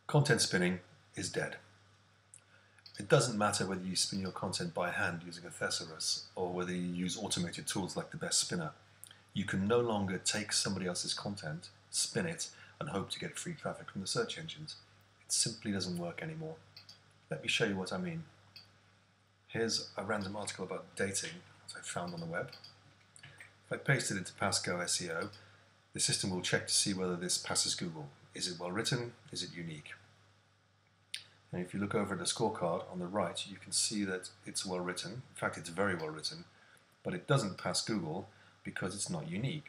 Content spinning is dead. It doesn't matter whether you spin your content by hand using a thesaurus or whether you use automated tools like the best spinner. You can no longer take somebody else's content, spin it, and hope to get free traffic from the search engines. It simply doesn't work anymore. Let me show you what I mean. Here's a random article about dating that I found on the web. If I paste it into PassGoSEO, the system will check to see whether this passes Google. Is it well written? Is it unique? And if you look over at the scorecard on the right, you can see that it's well written. In fact, it's very well written, but it doesn't pass Google because it's not unique.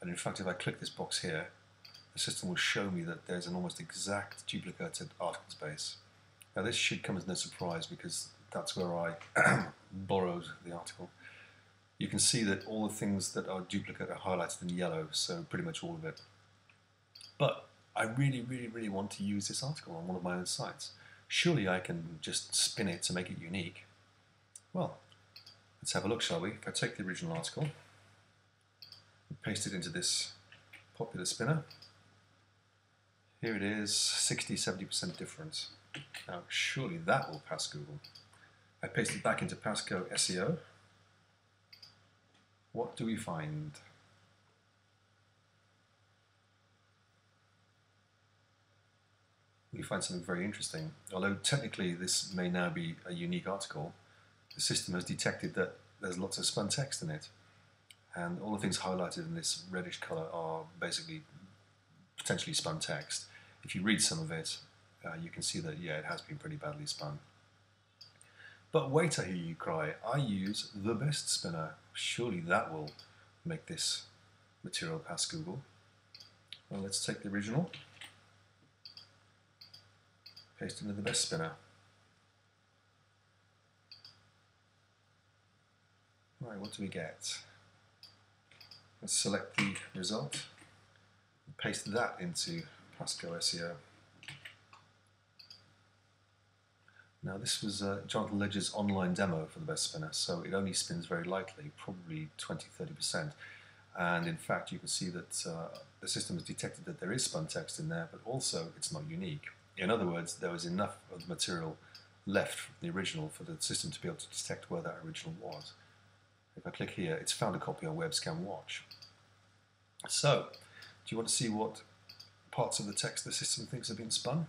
And in fact, if I click this box here, the system will show me that there's an almost exact duplicated article space. Now this should come as no surprise because that's where I borrowed the article. You can see that all the things that are duplicate are highlighted in yellow, so pretty much all of it. But I really want to use this article on one of my own sites. Surely I can just spin it to make it unique. Well, let's have a look, shall we? If I take the original article and paste it into this popular spinner, here it is, 60–70% difference. Now, surely that will pass Google. I paste it back into PassGoSEO. What do we find? We find something very interesting. Although technically this may now be a unique article, the system has detected that there's lots of spun text in it. And all the things highlighted in this reddish color are basically potentially spun text. If you read some of it, you can see that, yeah, it has been pretty badly spun. But wait, I hear you cry, I use the best spinner. Surely that will make this material pass Google. Well, let's take the original, paste into the best spinner. Right, what do we get? Let's select the result and paste that into PassGoSEO. Now this was Jonathan Ledger's online demo for the best spinner, so it only spins very lightly, probably 20–30%. And in fact you can see that the system has detected that there is spun text in there, but also it's not unique. In other words, there was enough of the material left from the original for the system to be able to detect where that original was. If I click here, it's found a copy on WebScan Watch. So, do you want to see what parts of the text the system thinks have been spun?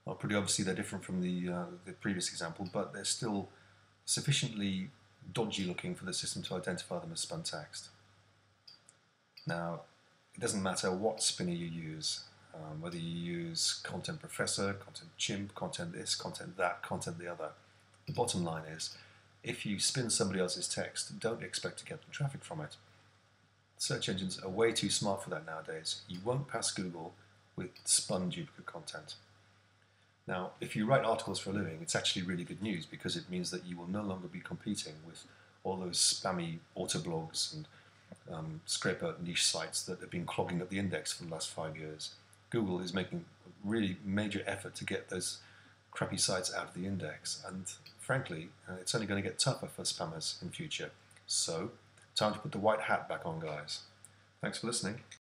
Well, pretty obviously they're different from the previous example, but they're still sufficiently dodgy looking for the system to identify them as spun text. Now, it doesn't matter what spinner you use, whether you use Content Professor, Content Chimp, Content this, Content that, Content the other. The bottom line is, if you spin somebody else's text, don't expect to get the traffic from it. Search engines are way too smart for that nowadays. You won't pass Google with spun duplicate content. Now, if you write articles for a living, it's actually really good news because it means that you will no longer be competing with all those spammy autoblogs and scraper niche sites that have been clogging up the index for the last 5 years. Google is making a really major effort to get those crappy sites out of the index, and frankly, it's only going to get tougher for spammers in future. So, time to put the white hat back on, guys. Thanks for listening.